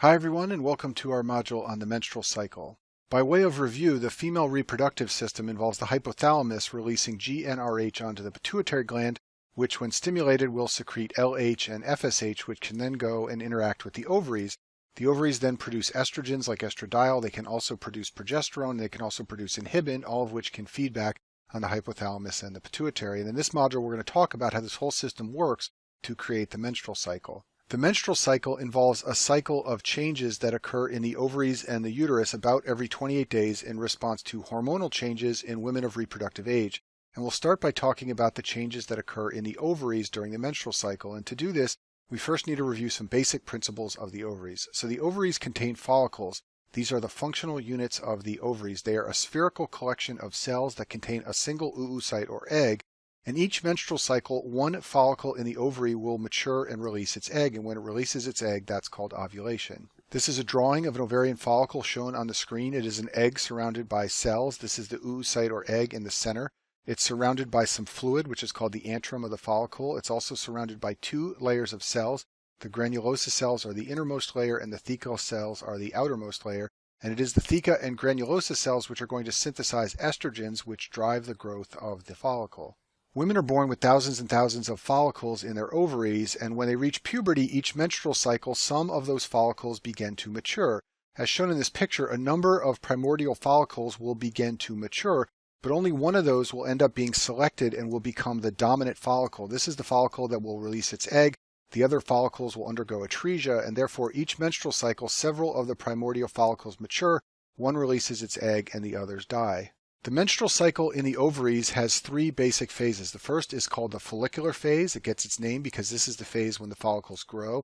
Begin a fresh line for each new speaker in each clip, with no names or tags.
Hi everyone, and welcome to our module on the menstrual cycle. By way of review, the female reproductive system involves the hypothalamus releasing GnRH onto the pituitary gland, which when stimulated will secrete LH and FSH, which can then go and interact with the ovaries. The ovaries then produce estrogens like estradiol. They can also produce progesterone, and they can also produce inhibin, all of which can feed back on the hypothalamus and the pituitary. And in this module, we're going to talk about how this whole system works to create the menstrual cycle. The menstrual cycle involves a cycle of changes that occur in the ovaries and the uterus about every 28 days in response to hormonal changes in women of reproductive age. And we'll start by talking about the changes that occur in the ovaries during the menstrual cycle. And to do this, we first need to review some basic principles of the ovaries. So the ovaries contain follicles. These are the functional units of the ovaries. They are a spherical collection of cells that contain a single oocyte or egg. In each menstrual cycle, one follicle in the ovary will mature and release its egg, and when it releases its egg, that's called ovulation. This is a drawing of an ovarian follicle shown on the screen. It is an egg surrounded by cells. This is the oocyte or egg in the center. It's surrounded by some fluid, which is called the antrum of the follicle. It's also surrounded by two layers of cells. The granulosa cells are the innermost layer, and the theca cells are the outermost layer. And it is the theca and granulosa cells which are going to synthesize estrogens, which drive the growth of the follicle. Women are born with thousands and thousands of follicles in their ovaries, and when they reach puberty each menstrual cycle, some of those follicles begin to mature. As shown in this picture, a number of primordial follicles will begin to mature, but only one of those will end up being selected and will become the dominant follicle. This is the follicle that will release its egg. The other follicles will undergo atresia, and therefore each menstrual cycle, several of the primordial follicles mature, one releases its egg, and the others die. The menstrual cycle in the ovaries has three basic phases. The first is called the follicular phase. It gets its name because this is the phase when the follicles grow.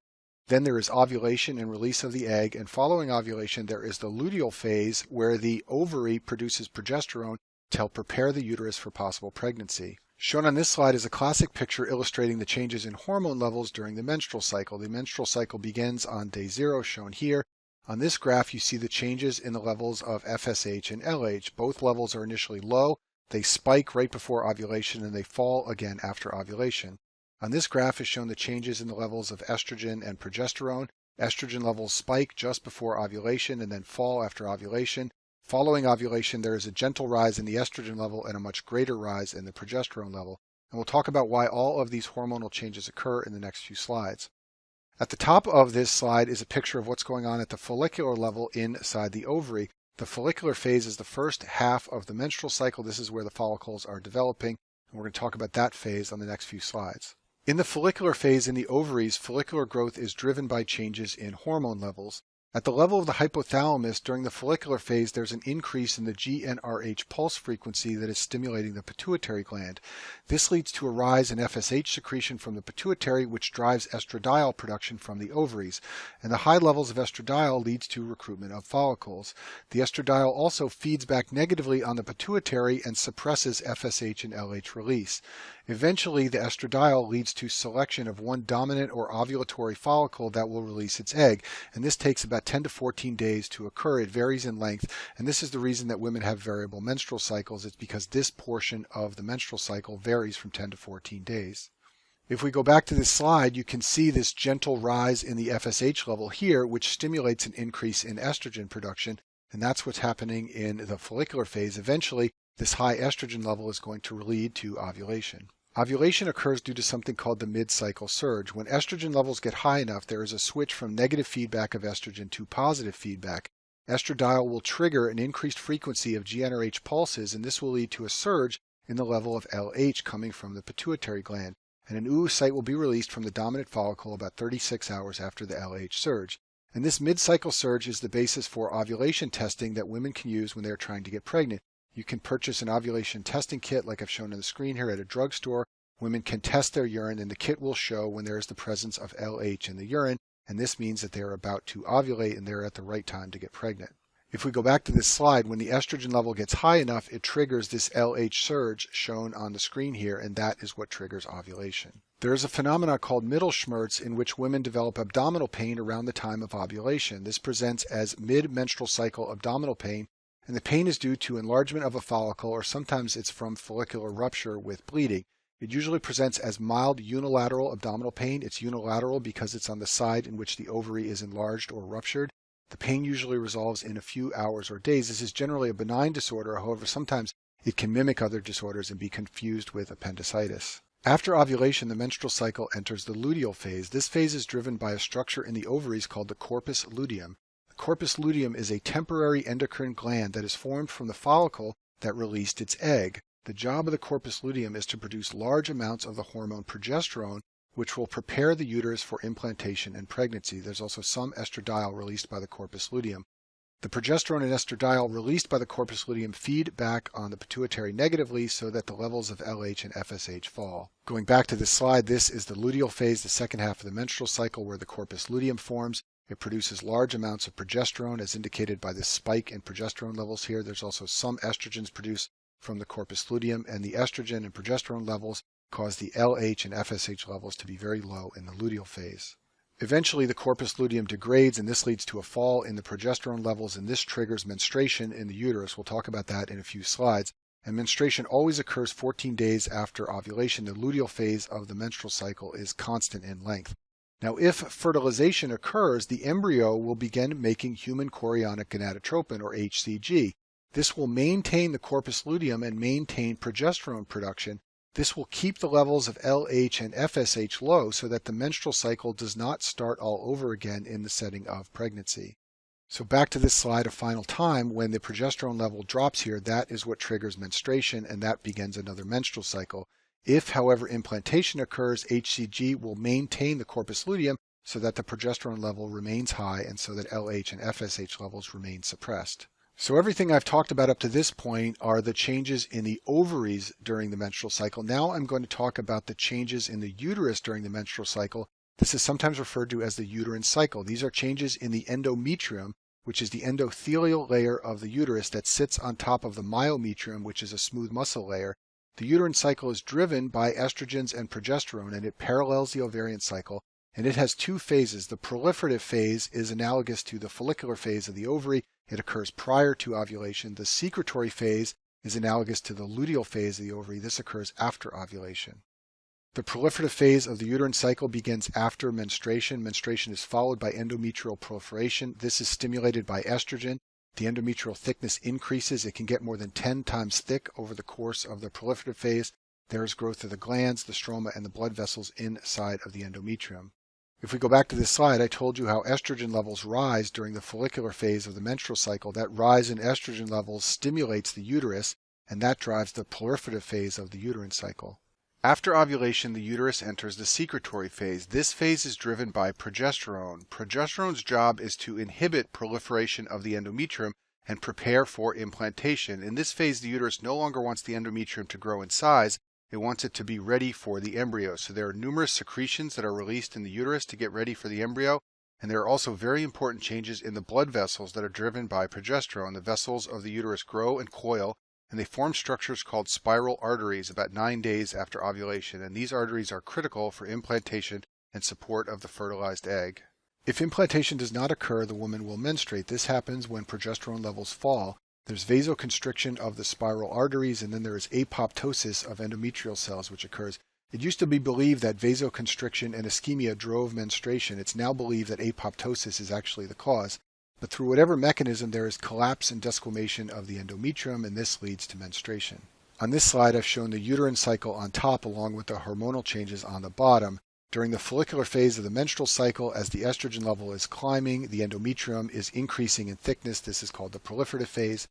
Then there is ovulation and release of the egg, and following ovulation there is the luteal phase where the ovary produces progesterone to help prepare the uterus for possible pregnancy. Shown on this slide is a classic picture illustrating the changes in hormone levels during the menstrual cycle. The menstrual cycle begins on day 0, shown here. On this graph, you see the changes in the levels of FSH and LH. Both levels are initially low. They spike right before ovulation, and they fall again after ovulation. On this graph is shown the changes in the levels of estrogen and progesterone. Estrogen levels spike just before ovulation and then fall after ovulation. Following ovulation, there is a gentle rise in the estrogen level and a much greater rise in the progesterone level. And we'll talk about why all of these hormonal changes occur in the next few slides. At the top of this slide is a picture of what's going on at the follicular level inside the ovary. The follicular phase is the first half of the menstrual cycle. This is where the follicles are developing, and we're going to talk about that phase on the next few slides. In the follicular phase in the ovaries, follicular growth is driven by changes in hormone levels. At the level of the hypothalamus, during the follicular phase, there's an increase in the GnRH pulse frequency that is stimulating the pituitary gland. This leads to a rise in FSH secretion from the pituitary, which drives estradiol production from the ovaries. And the high levels of estradiol leads to recruitment of follicles. The estradiol also feeds back negatively on the pituitary and suppresses FSH and LH release. Eventually, the estradiol leads to selection of one dominant or ovulatory follicle that will release its egg, and this takes about 10 to 14 days to occur. It varies in length, and this is the reason that women have variable menstrual cycles. It's because this portion of the menstrual cycle varies from 10 to 14 days. If we go back to this slide, you can see this gentle rise in the FSH level here, which stimulates an increase in estrogen production, and that's what's happening in the follicular phase. Eventually, this high estrogen level is going to lead to ovulation. Ovulation occurs due to something called the mid-cycle surge. When estrogen levels get high enough, there is a switch from negative feedback of estrogen to positive feedback. Estradiol will trigger an increased frequency of GnRH pulses, and this will lead to a surge in the level of LH coming from the pituitary gland. And an oocyte will be released from the dominant follicle about 36 hours after the LH surge. And this mid-cycle surge is the basis for ovulation testing that women can use when they're trying to get pregnant. You can purchase an ovulation testing kit like I've shown on the screen here at a drugstore. Women can test their urine, and the kit will show when there is the presence of LH in the urine, and this means that they are about to ovulate and they're at the right time to get pregnant. If we go back to this slide, when the estrogen level gets high enough, it triggers this LH surge shown on the screen here, and that is what triggers ovulation. There is a phenomenon called Mittelschmerz in which women develop abdominal pain around the time of ovulation. This presents as mid-menstrual cycle abdominal pain, and the pain is due to enlargement of a follicle, or sometimes it's from follicular rupture with bleeding. It usually presents as mild unilateral abdominal pain. It's unilateral because it's on the side in which the ovary is enlarged or ruptured. The pain usually resolves in a few hours or days. This is generally a benign disorder. However, sometimes it can mimic other disorders and be confused with appendicitis. After ovulation, the menstrual cycle enters the luteal phase. This phase is driven by a structure in the ovaries called the corpus luteum. The corpus luteum is a temporary endocrine gland that is formed from the follicle that released its egg. The job of the corpus luteum is to produce large amounts of the hormone progesterone, which will prepare the uterus for implantation and pregnancy. There's also some estradiol released by the corpus luteum. The progesterone and estradiol released by the corpus luteum feed back on the pituitary negatively so that the levels of LH and FSH fall. Going back to this slide, this is the luteal phase, the second half of the menstrual cycle where the corpus luteum forms. It produces large amounts of progesterone as indicated by this spike in progesterone levels here. There's also some estrogens produced from the corpus luteum, and the estrogen and progesterone levels cause the LH and FSH levels to be very low in the luteal phase. Eventually, the corpus luteum degrades, and this leads to a fall in the progesterone levels, and this triggers menstruation in the uterus. We'll talk about that in a few slides. And menstruation always occurs 14 days after ovulation. The luteal phase of the menstrual cycle is constant in length. Now, if fertilization occurs, the embryo will begin making human chorionic gonadotropin, or HCG. This will maintain the corpus luteum and maintain progesterone production. This will keep the levels of LH and FSH low so that the menstrual cycle does not start all over again in the setting of pregnancy. So back to this slide a final time, when the progesterone level drops here, that is what triggers menstruation, and that begins another menstrual cycle. If, however, implantation occurs, HCG will maintain the corpus luteum so that the progesterone level remains high and so that LH and FSH levels remain suppressed. So everything I've talked about up to this point are the changes in the ovaries during the menstrual cycle. Now I'm going to talk about the changes in the uterus during the menstrual cycle. This is sometimes referred to as the uterine cycle. These are changes in the endometrium, which is the endothelial layer of the uterus that sits on top of the myometrium, which is a smooth muscle layer. The uterine cycle is driven by estrogens and progesterone, and it parallels the ovarian cycle, and it has two phases. The proliferative phase is analogous to the follicular phase of the ovary. It occurs prior to ovulation. The secretory phase is analogous to the luteal phase of the ovary. This occurs after ovulation. The proliferative phase of the uterine cycle begins after menstruation. Menstruation is followed by endometrial proliferation. This is stimulated by estrogen. The endometrial thickness increases. It can get more than 10 times thick over the course of the proliferative phase. There is growth of the glands, the stroma, and the blood vessels inside of the endometrium. If we go back to this slide, I told you how estrogen levels rise during the follicular phase of the menstrual cycle. That rise in estrogen levels stimulates the uterus, and that drives the proliferative phase of the uterine cycle. After ovulation, the uterus enters the secretory phase. This phase is driven by progesterone. Progesterone's job is to inhibit proliferation of the endometrium and prepare for implantation. In this phase, the uterus no longer wants the endometrium to grow in size. It wants it to be ready for the embryo. So there are numerous secretions that are released in the uterus to get ready for the embryo. And there are also very important changes in the blood vessels that are driven by progesterone. The vessels of the uterus grow and coil, and they form structures called spiral arteries about 9 days after ovulation. And these arteries are critical for implantation and support of the fertilized egg. If implantation does not occur, the woman will menstruate. This happens when progesterone levels fall. There's vasoconstriction of the spiral arteries, and then there is apoptosis of endometrial cells, which occurs. It used to be believed that vasoconstriction and ischemia drove menstruation. It's now believed that apoptosis is actually the cause. But through whatever mechanism, there is collapse and desquamation of the endometrium, and this leads to menstruation. On this slide, I've shown the uterine cycle on top along with the hormonal changes on the bottom. During the follicular phase of the menstrual cycle, as the estrogen level is climbing, the endometrium is increasing in thickness. This is called the proliferative phase.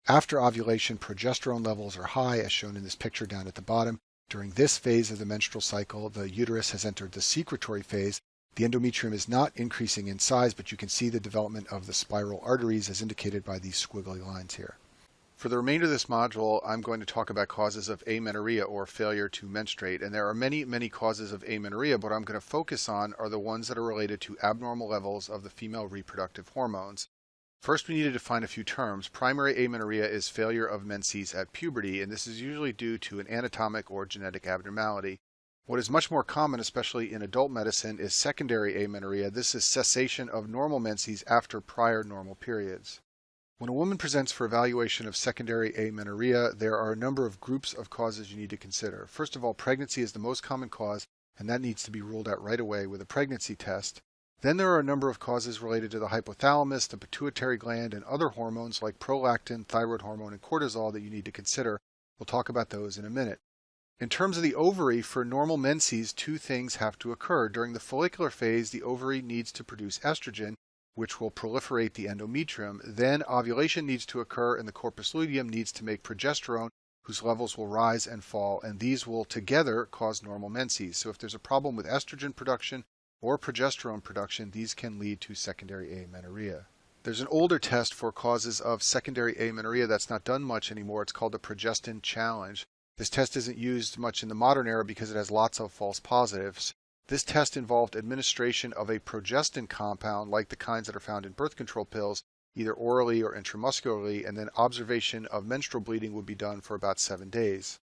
After ovulation, progesterone levels are high, as shown in this picture down at the bottom. During this phase of the menstrual cycle, the uterus has entered the secretory phase. The endometrium is not increasing in size, but you can see the development of the spiral arteries as indicated by these squiggly lines here. For the remainder of this module, I'm going to talk about causes of amenorrhea, or failure to menstruate. And there are many, many causes of amenorrhea, but what I'm going to focus on are the ones that are related to abnormal levels of the female reproductive hormones. First, we need to define a few terms. Primary amenorrhea is failure of menses at puberty, and this is usually due to an anatomic or genetic abnormality. What is much more common, especially in adult medicine, is secondary amenorrhea. This is cessation of normal menses after prior normal periods. When a woman presents for evaluation of secondary amenorrhea, there are a number of groups of causes you need to consider. First of all, pregnancy is the most common cause, and that needs to be ruled out right away with a pregnancy test. Then there are a number of causes related to the hypothalamus, the pituitary gland, and other hormones like prolactin, thyroid hormone, and cortisol that you need to consider. We'll talk about those in a minute. In terms of the ovary, for normal menses, two things have to occur. During the follicular phase, the ovary needs to produce estrogen, which will proliferate the endometrium. Then ovulation needs to occur, and the corpus luteum needs to make progesterone, whose levels will rise and fall, and these will together cause normal menses. So if there's a problem with estrogen production or progesterone production, these can lead to secondary amenorrhea. There's an older test for causes of secondary amenorrhea that's not done much anymore. It's called the progestin challenge. This test isn't used much in the modern era because it has lots of false positives. This test involved administration of a progestin compound like the kinds that are found in birth control pills, either orally or intramuscularly, and then observation of menstrual bleeding would be done for about 7 days.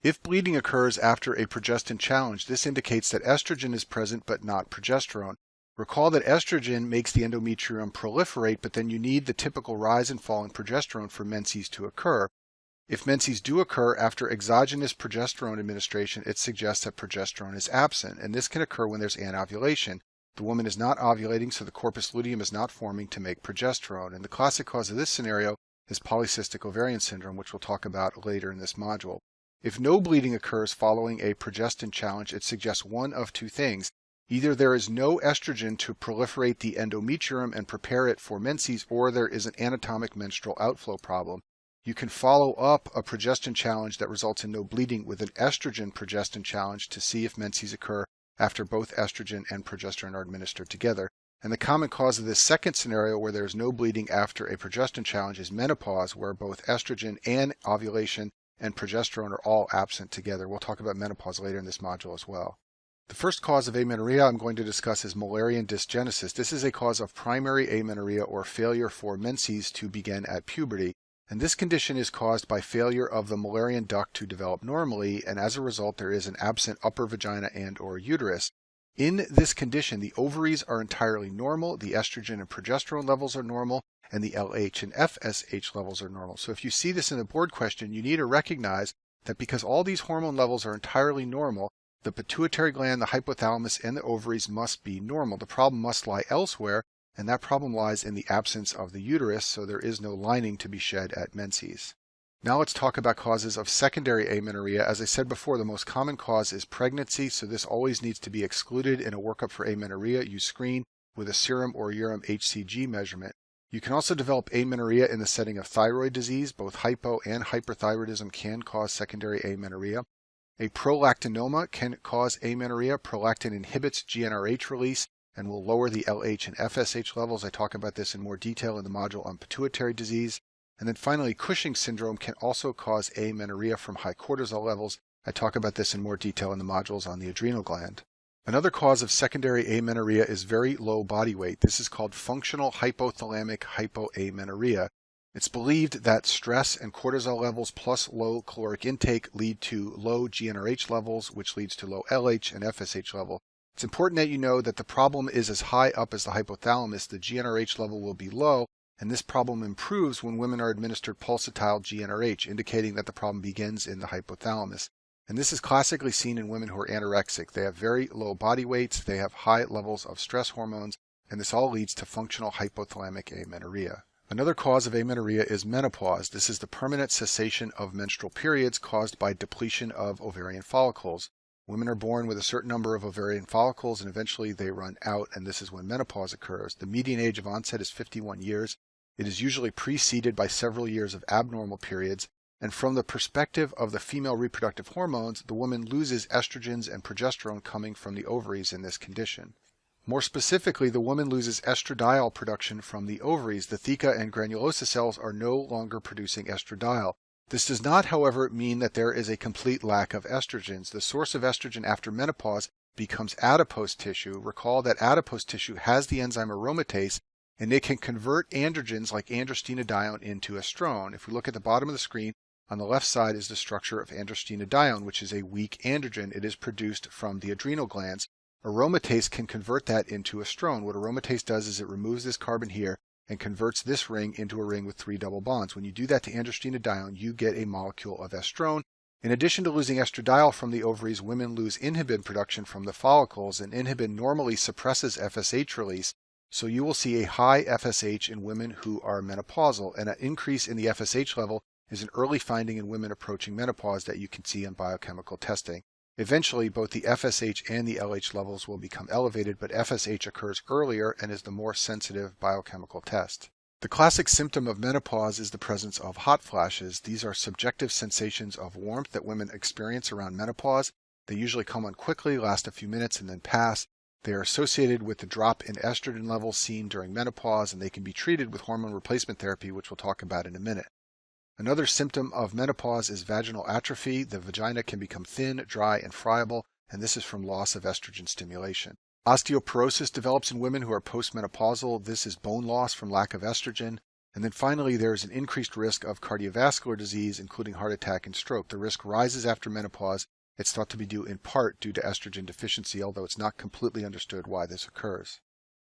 If bleeding occurs after a progestin challenge, this indicates that estrogen is present but not progesterone. Recall that estrogen makes the endometrium proliferate, but then you need the typical rise and fall in progesterone for menses to occur. If menses do occur after exogenous progesterone administration, it suggests that progesterone is absent, and this can occur when there's anovulation. The woman is not ovulating, so the corpus luteum is not forming to make progesterone, and the classic cause of this scenario is polycystic ovarian syndrome, which we'll talk about later in this module. If no bleeding occurs following a progestin challenge, it suggests one of two things. Either there is no estrogen to proliferate the endometrium and prepare it for menses, or there is an anatomic menstrual outflow problem. You can follow up a progestin challenge that results in no bleeding with an estrogen progestin challenge to see if menses occur after both estrogen and progesterone are administered together. And the common cause of this second scenario, where there is no bleeding after a progestin challenge, is menopause, where both estrogen and ovulation and progesterone are all absent together. We'll talk about menopause later in this module as well. The first cause of amenorrhea I'm going to discuss is Mullerian dysgenesis. This is a cause of primary amenorrhea, or failure for menses to begin at puberty. And this condition is caused by failure of the Mullerian duct to develop normally, and as a result there is an absent upper vagina and or uterus. In this condition, the ovaries are entirely normal, the estrogen and progesterone levels are normal, and the LH and FSH levels are normal. So if you see this in the board question, you need to recognize that because all these hormone levels are entirely normal, the pituitary gland, the hypothalamus, and the ovaries must be normal. The problem must lie elsewhere, and that problem lies in the absence of the uterus, so there is no lining to be shed at menses. Now let's talk about causes of secondary amenorrhea. As I said before, the most common cause is pregnancy, so this always needs to be excluded in a workup for amenorrhea. You screen with a serum or urine HCG measurement. You can also develop amenorrhea in the setting of thyroid disease. Both hypo and hyperthyroidism can cause secondary amenorrhea. A prolactinoma can cause amenorrhea. Prolactin inhibits GnRH release and will lower the LH and FSH levels. I talk about this in more detail in the module on pituitary disease. And then finally, Cushing's syndrome can also cause amenorrhea from high cortisol levels. I talk about this in more detail in the modules on the adrenal gland. Another cause of secondary amenorrhea is very low body weight. This is called functional hypothalamic hypoamenorrhea. It's believed that stress and cortisol levels plus low caloric intake lead to low GnRH levels, which leads to low LH and FSH level. It's important that you know that the problem is as high up as the hypothalamus. The GnRH level will be low, and this problem improves when women are administered pulsatile GnRH, indicating that the problem begins in the hypothalamus. And this is classically seen in women who are anorexic. They have very low body weights, they have high levels of stress hormones, and this all leads to functional hypothalamic amenorrhea. Another cause of amenorrhea is menopause. This is the permanent cessation of menstrual periods caused by depletion of ovarian follicles. Women are born with a certain number of ovarian follicles, and eventually they run out, and this is when menopause occurs. The median age of onset is 51 years. It is usually preceded by several years of abnormal periods, and from the perspective of the female reproductive hormones, the woman loses estrogens and progesterone coming from the ovaries in this condition. More specifically, the woman loses estradiol production from the ovaries. The theca and granulosa cells are no longer producing estradiol. This does not, however, mean that there is a complete lack of estrogens. The source of estrogen after menopause becomes adipose tissue. Recall that adipose tissue has the enzyme aromatase, and it can convert androgens like androstenedione into estrone. If we look at the bottom of the screen, on the left side is the structure of androstenedione, which is a weak androgen. It is produced from the adrenal glands. Aromatase can convert that into estrone. What aromatase does is it removes this carbon here and converts this ring into a ring with 3 double bonds. When you do that to androstenedione, you get a molecule of estrone. In addition to losing estradiol from the ovaries, women lose inhibin production from the follicles, and inhibin normally suppresses FSH release, so you will see a high FSH in women who are menopausal, and an increase in the FSH level is an early finding in women approaching menopause that you can see on biochemical testing. Eventually, both the FSH and the LH levels will become elevated, but FSH occurs earlier and is the more sensitive biochemical test. The classic symptom of menopause is the presence of hot flashes. These are subjective sensations of warmth that women experience around menopause. They usually come on quickly, last a few minutes, and then pass. They are associated with the drop in estrogen levels seen during menopause, and they can be treated with hormone replacement therapy, which we'll talk about in a minute. Another symptom of menopause is vaginal atrophy. The vagina can become thin, dry, and friable, and this is from loss of estrogen stimulation. Osteoporosis develops in women who are postmenopausal. This is bone loss from lack of estrogen. And then finally, there is an increased risk of cardiovascular disease, including heart attack and stroke. The risk rises after menopause. It's thought to be due in part due to estrogen deficiency, although it's not completely understood why this occurs.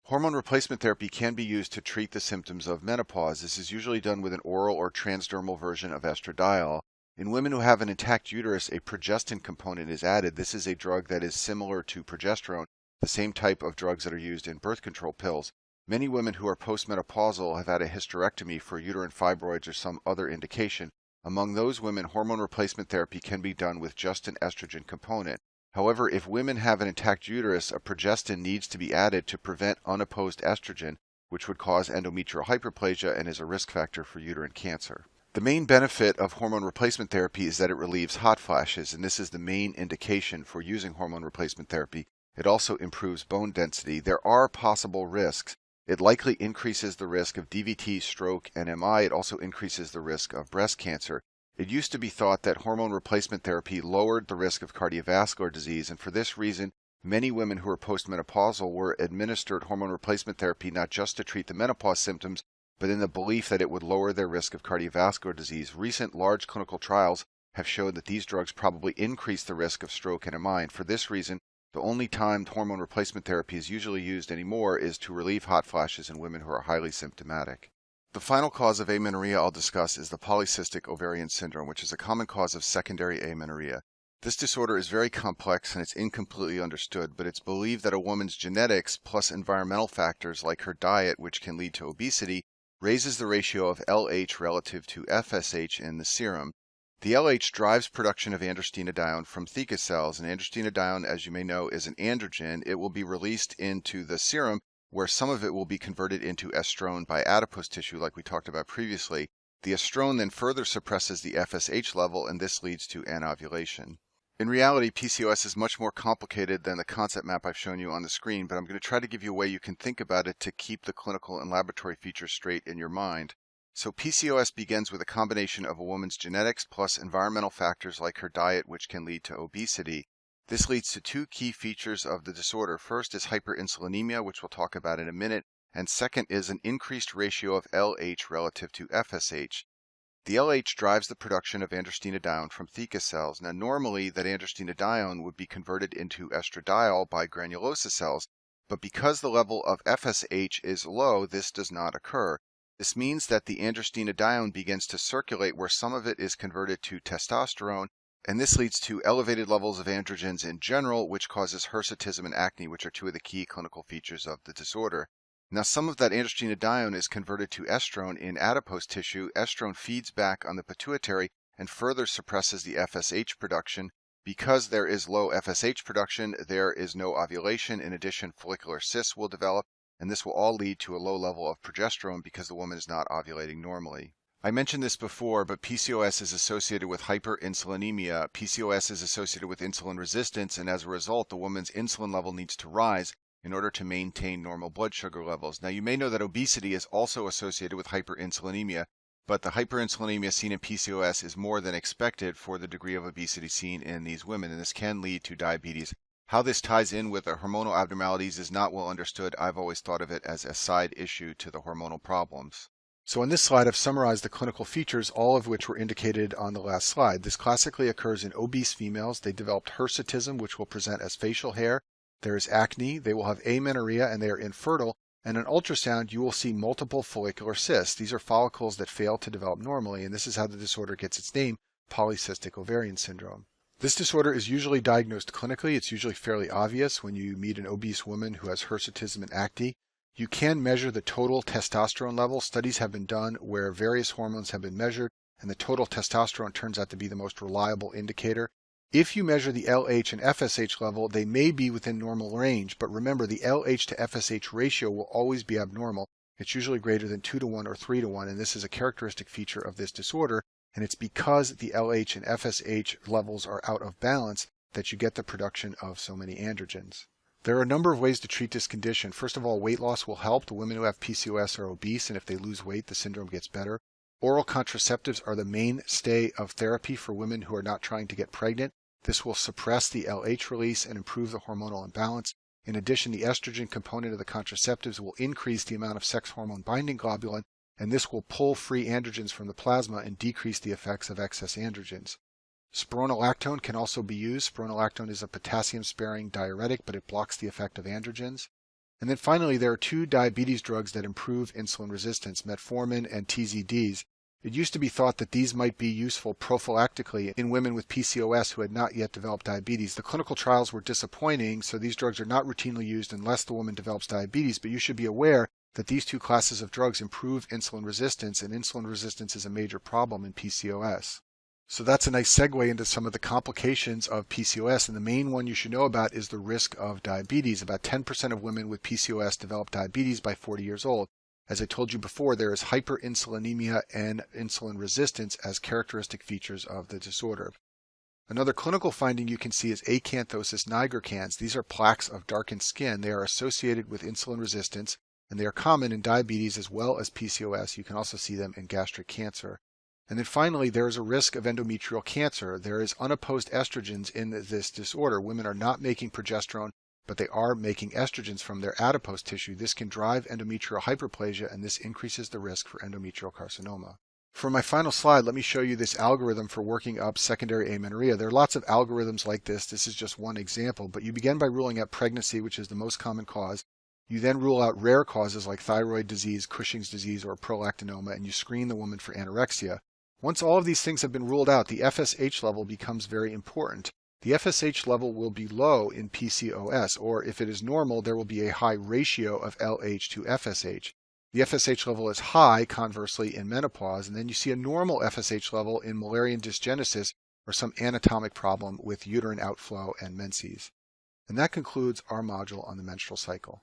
Hormone replacement therapy can be used to treat the symptoms of menopause. This is usually done with an oral or transdermal version of estradiol. In women who have an intact uterus, a progestin component is added. This is a drug that is similar to progesterone, the same type of drugs that are used in birth control pills. Many women who are postmenopausal have had a hysterectomy for uterine fibroids or some other indication. Among those women, hormone replacement therapy can be done with just an estrogen component. However, if women have an intact uterus, a progestin needs to be added to prevent unopposed estrogen, which would cause endometrial hyperplasia and is a risk factor for uterine cancer. The main benefit of hormone replacement therapy is that it relieves hot flashes, and this is the main indication for using hormone replacement therapy. It also improves bone density. There are possible risks. It likely increases the risk of DVT, stroke, and MI. It also increases the risk of breast cancer. It used to be thought that hormone replacement therapy lowered the risk of cardiovascular disease, and for this reason, many women who are postmenopausal were administered hormone replacement therapy not just to treat the menopause symptoms, but in the belief that it would lower their risk of cardiovascular disease. Recent large clinical trials have shown that these drugs probably increase the risk of stroke and MI, and for this reason, the only time hormone replacement therapy is usually used anymore is to relieve hot flashes in women who are highly symptomatic. The final cause of amenorrhea I'll discuss is the polycystic ovarian syndrome, which is a common cause of secondary amenorrhea. This disorder is very complex and it's incompletely understood, but it's believed that a woman's genetics plus environmental factors like her diet, which can lead to obesity, raises the ratio of LH relative to FSH in the serum. The LH drives production of androstenedione from theca cells, and androstenedione, as you may know, is an androgen. It will be released into the serum, where some of it will be converted into estrone by adipose tissue like we talked about previously. The estrone then further suppresses the FSH level, and this leads to anovulation. In reality, PCOS is much more complicated than the concept map I've shown you on the screen, but I'm going to try to give you a way you can think about it to keep the clinical and laboratory features straight in your mind. So PCOS begins with a combination of a woman's genetics plus environmental factors like her diet, which can lead to obesity. This leads to two key features of the disorder. First is hyperinsulinemia, which we'll talk about in a minute, and second is an increased ratio of LH relative to FSH. The LH drives the production of androstenedione from theca cells. Now, normally that androstenedione would be converted into estradiol by granulosa cells, but because the level of FSH is low, this does not occur. This means that the androstenedione begins to circulate where some of it is converted to testosterone, and this leads to elevated levels of androgens in general, which causes hirsutism and acne, which are two of the key clinical features of the disorder. Now, some of that androstenedione is converted to estrone in adipose tissue. Estrone feeds back on the pituitary and further suppresses the FSH production. Because there is low FSH production, there is no ovulation. In addition, follicular cysts will develop, and this will all lead to a low level of progesterone because the woman is not ovulating normally. I mentioned this before, but PCOS is associated with hyperinsulinemia. PCOS is associated with insulin resistance, and as a result, the woman's insulin level needs to rise in order to maintain normal blood sugar levels. Now, you may know that obesity is also associated with hyperinsulinemia, but the hyperinsulinemia seen in PCOS is more than expected for the degree of obesity seen in these women, and this can lead to diabetes. How this ties in with the hormonal abnormalities is not well understood. I've always thought of it as a side issue to the hormonal problems. So in this slide, I've summarized the clinical features, all of which were indicated on the last slide. This classically occurs in obese females. They developed hirsutism, which will present as facial hair. There is acne. They will have amenorrhea, and they are infertile. And on ultrasound, you will see multiple follicular cysts. These are follicles that fail to develop normally, and this is how the disorder gets its name, polycystic ovarian syndrome. This disorder is usually diagnosed clinically. It's usually fairly obvious when you meet an obese woman who has hirsutism and acne. You can measure the total testosterone level. Studies have been done where various hormones have been measured, and the total testosterone turns out to be the most reliable indicator. If you measure the LH and FSH level, they may be within normal range, but remember the LH to FSH ratio will always be abnormal. It's usually greater than 2 to 1 or 3 to 1, and this is a characteristic feature of this disorder, and it's because the LH and FSH levels are out of balance that you get the production of so many androgens. There are a number of ways to treat this condition. First of all, weight loss will help. The women who have PCOS are obese, and if they lose weight, the syndrome gets better. Oral contraceptives are the mainstay of therapy for women who are not trying to get pregnant. This will suppress the LH release and improve the hormonal imbalance. In addition, the estrogen component of the contraceptives will increase the amount of sex hormone binding globulin, and this will pull free androgens from the plasma and decrease the effects of excess androgens. Spironolactone can also be used. Spironolactone is a potassium-sparing diuretic, but it blocks the effect of androgens. And then finally, there are two diabetes drugs that improve insulin resistance, metformin and TZDs. It used to be thought that these might be useful prophylactically in women with PCOS who had not yet developed diabetes. The clinical trials were disappointing, so these drugs are not routinely used unless the woman develops diabetes, but you should be aware that these two classes of drugs improve insulin resistance, and insulin resistance is a major problem in PCOS. So that's a nice segue into some of the complications of PCOS, and the main one you should know about is the risk of diabetes. About 10% of women with PCOS develop diabetes by 40 years old. As I told you before, there is hyperinsulinemia and insulin resistance as characteristic features of the disorder. Another clinical finding you can see is acanthosis nigricans. These are plaques of darkened skin. They are associated with insulin resistance, and they are common in diabetes as well as PCOS. You can also see them in gastric cancer. And then finally, there is a risk of endometrial cancer. There is unopposed estrogens in this disorder. Women are not making progesterone, but they are making estrogens from their adipose tissue. This can drive endometrial hyperplasia, and this increases the risk for endometrial carcinoma. For my final slide, let me show you this algorithm for working up secondary amenorrhea. There are lots of algorithms like this. This is just one example, but you begin by ruling out pregnancy, which is the most common cause. You then rule out rare causes like thyroid disease, Cushing's disease, or prolactinoma, and you screen the woman for anorexia. Once all of these things have been ruled out, the FSH level becomes very important. The FSH level will be low in PCOS, or if it is normal, there will be a high ratio of LH to FSH. The FSH level is high, conversely, in menopause, and then you see a normal FSH level in Müllerian dysgenesis or some anatomic problem with uterine outflow and menses. And that concludes our module on the menstrual cycle.